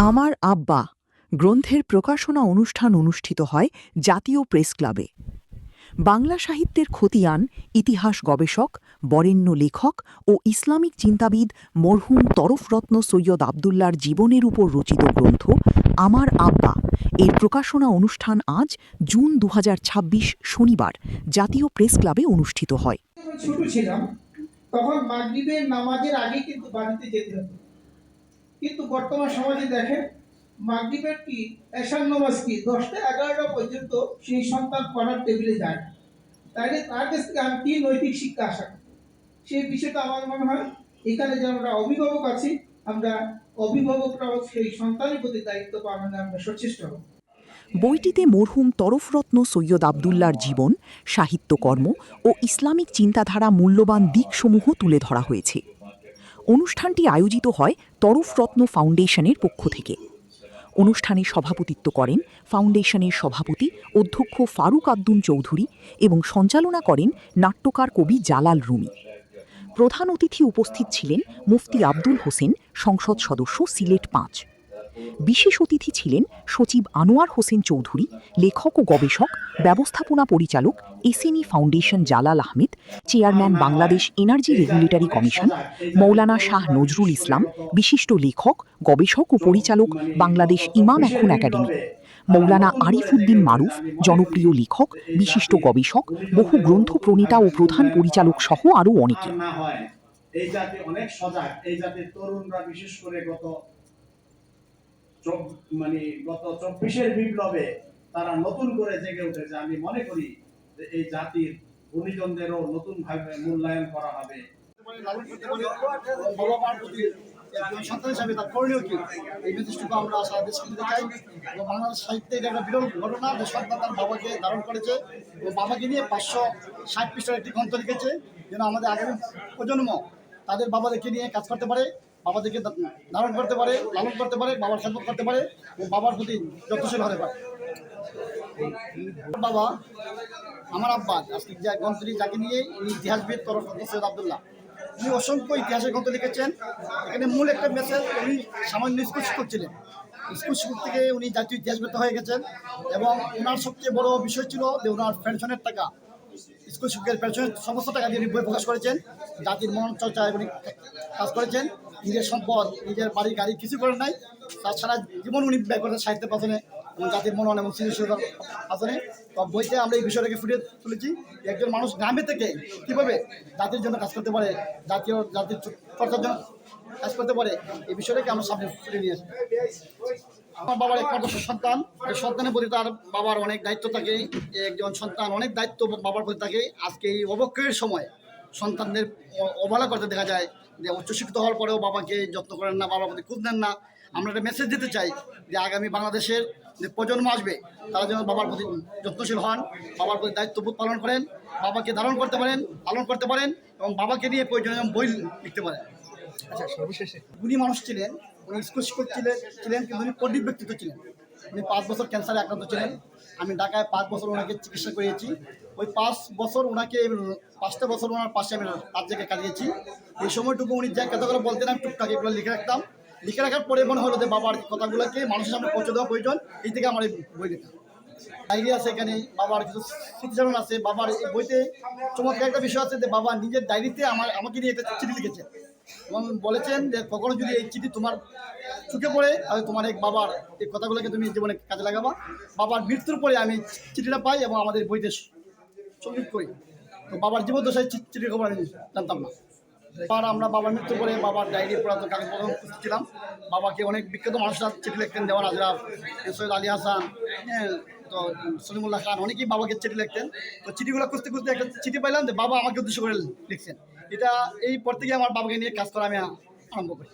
আমার আব্বা গ্রন্থের প্রকাশনা অনুষ্ঠান অনুষ্ঠিত হয় জাতীয় প্রেস ক্লাবে। বাংলা সাহিত্যের খতিয়ান, ইতিহাস গবেষক, বরেণ্য লেখক ও ইসলামিক চিন্তাবিদ মরহুম তরফরত্ন সৈয়দ আবদুল্লাহর জীবনের উপর রচিত গ্রন্থ আমার আব্বা এর প্রকাশনা অনুষ্ঠান আজ জুন ২০২৬ শনিবার জাতীয় প্রেস ক্লাবে অনুষ্ঠিত হয়। ছোট ছিলাম তখন মাগরিবের নামাজের আগে কিন্তু বাড়িতে যেতে হতো, কিন্তু বর্তমান সমাজে দেখেন মাগরিবের কি এশার নামাজ কি 10টা 11টা পর্যন্ত সেই সন্তান পড়ার টেবিলে যায়। তাইলে তার কাছ থেকে আমি কি নৈতিক শিক্ষা আশা করি? সেই বিষয়টা আমার মনে হয় এখানে যে আমরা অভিভাবক আছি, আমরা অভিভাবকরাও সেই সন্তানের প্রতি দায়িত্ব পালনে আমরা সচেষ্ট হব। বইটিতে মরহুম তরফরত্ন সৈয়দ আবদুল্লাহর জীবন, সাহিত্যকর্ম ও ইসলামিক চিন্তাধারা মূল্যবান দিকসমূহ তুলে ধরা হয়েছে। অনুষ্ঠানটি আয়োজিত হয় তরফরত্ন ফাউন্ডেশনের পক্ষ থেকে। অনুষ্ঠানে সভাপতিত্ব করেন ফাউন্ডেশনের সভাপতি অধ্যক্ষ ফারুক আব্দুল চৌধুরী এবং সঞ্চালনা করেন নাট্যকার কবি জালাল রুমি। প্রধান অতিথি উপস্থিত ছিলেন মুফতি আব্দুল হোসেন, সংসদ সদস্য সিলেট ৫। বিশেষ অতিথি ছিলেন সচিব আনোয়ার হোসেন চৌধুরী, লেখক ও গবেষক, ব্যবস্থাপনা পরিচালক SNE foundation Jalal Ahmed, chairman Bangladesh energy regulatory commission Maulana Shah Nazrul Islam, বিশিষ্ট লেখক, গবেষক ও পরিচালক বাংলাদেশ ইমাম এখন একাডেমি মৌলানা আরিফ উদ্দিন মারুফ, জনপ্রিয় লেখক, বিশিষ্ট গবেষক, বহু গ্রন্থ প্রণেতা ও প্রধান পরিচালক সহ আরও অনেকে। এই জাতি অনেক সজাগ, এই জাতির তরুণরা বিশেষ করে গত ২৪-এর বিপ্লবে তারা নতুন করে জেগে উঠেছে। আমি মনে করি যে এই জাতির গুণীজনদেরও নতুন ভাবে মূল্যায়ন করা হবে। সন্তান হিসাবে তার করণীয় কি, এই মেসেজটুকু আমরা সারা দেশকে দিতে চাই। এবং বাংলাদেশ সাহিত্যে এটা একটা বিরল ঘটনা যে সন্তান তার বাবাকে ধারণ করেছে এবং বাবাকে নিয়ে ৫৬০ পৃষ্ঠার একটি গ্রন্থ লিখেছে, যেন আমাদের আগামী প্রজন্ম তাদের বাবাদেরকে নিয়ে কাজ করতে পারে, বাবাদেরকে ধারণ করতে পারে, লালন করতে পারে, বাবার খেদমত করতে পারে এবং বাবার প্রতি যত্নশীল হতে পারে। বাবা আমার আব্বা আজকে যে গ্রন্থটি যাকে নিয়ে ইতিহাসবিদ তরফরত্ন সৈয়দ আবদুল্লাহ, উনি অসংখ্য ইতিহাসের গ্রন্থ লিখেছেন। এখানে মূল একটা মেসেজ, উনি সামান্য স্কুল শিক্ষক ছিলেন, স্কুল শিক্ষক থেকে উনি জাতীয় ইতিহাসবিদ হয়ে গেছেন এবং ওনার সবচেয়ে বড় বিষয় ছিল যে ওনার পেনশনের টাকা, স্কুল শিক্ষকের পেনশনের সমস্ত টাকা দিয়ে উনি বই প্রকাশ করেছেন, জাতির মন চর্চায় উনি কাজ করেছেন। নিজের সম্পদ, নিজের বাড়ি গাড়ি কিছু করেন নাই, তার সারা জীবন উনি ব্যয় করেছেন সাহিত্যের পাশনে এবং জাতির মনন এবং সৃজনশীলতার পাশনে। তো বইতে আমরা এই বিষয়টাকে ফুটিয়ে তুলেছি, একজন মানুষ গ্রামে থেকে কীভাবে জাতির জন্য কাজ করতে পারে, জাতির চর্চার জন্য কাজ করতে পারে, এই বিষয়টাকে আমরা সামনে ফুটিয়ে নিয়ে আসি। আমার বাবার একমাত্র সন্তান, এই সন্তানের প্রতি তার বাবার অনেক দায়িত্ব থাকে। একজন সন্তান অনেক দায়িত্ব বাবার প্রতি থাকে। আজকে এই অবক্ষয়ের সময় সন্তানদের অবহেলা করতে দেখা যায়, যে উচ্চশিক্ষিত হওয়ার পরেও বাবাকে যত্ন করেন না, বাবার প্রতি খোঁজ নেন না। আমরা একটা মেসেজ দিতে চাই যে আগামী বাংলাদেশের যে প্রজন্ম আসবে তারা যেন বাবার প্রতি যত্নশীল হন, বাবার প্রতি দায়িত্ববোধ পালন করেন, বাবাকে ধারণ করতে পারেন, পালন করতে পারেন এবং বাবাকে নিয়ে প্রয়োজনীয় বই লিখতে পারেন। আচ্ছা, সর্বশেষে উনি মানুষ ছিলেন, উনি স্কুল শিক্ষক ছিলেন কিন্তু উনি পণ্ডিত ব্যক্তিত্ব ছিলেন। উনি 5 বছর ক্যান্সারে আক্রান্ত ছিলেন। আমি ঢাকায় 5 বছর ওনাকে চিকিৎসা করিয়েছি। ওই 5 বছর ওনাকে 5টা বছর ওনার পাশে আমি তার জায়গায় কাটিয়েছি। এই সময়টুকু উনি যে কথাগুলো বলতেন আমি টুকটাক এগুলো লিখে রাখতাম। লিখে রাখার পরে মনে হলো যে বাবার কথাগুলোকে মানুষের সামনে পৌঁছে দেওয়া প্রয়োজন, এই থেকে আমার এই বই লেখা। ডায়েরি আছে এখানে, বাবার কিছু স্মৃতিচারণ আছে। বাবার এই বইতে চমৎকার একটা বিষয় আছে যে বাবা নিজের ডায়েরিতে আমাকে নিয়ে একটা চিঠি লিখেছেন এবং বলেছেন যে কখনো যদি এই চিঠি তোমার চোখে পড়ে তাহলে তোমার এক বাবার এই কথাগুলোকে তুমি জীবনে কাজে লাগাবা। বাবার মৃত্যুর পরে আমি চিঠিটা পাই এবং আমাদের বইতে সংযোগ করি। তো বাবার জীবদ্দশায় চিঠির খবর আমি জানতাম না। আমরা বাবার মৃত্যুর পরে বাবার ডায়েরি পড়াতে কাগজপত্র খুঁজছিলাম। বাবাকে অনেক বিখ্যাত মানুষরা চিঠি লিখতেন, দেওয়ান হাজরা, সৈয়দ আলী হাসান, তো সলিমুল্লাহ খান, অনেকেই বাবাকে চিঠি লিখতেন। তো চিঠিগুলো খুঁজতে খুঁজতে একটা চিঠি পাইলাম যে বাবা আমাকে উদ্দেশ্য করে লিখছেন। এটা এই পর থেকে আমার বাবাকে নিয়ে কাজ করা আমি আরম্ভ করি।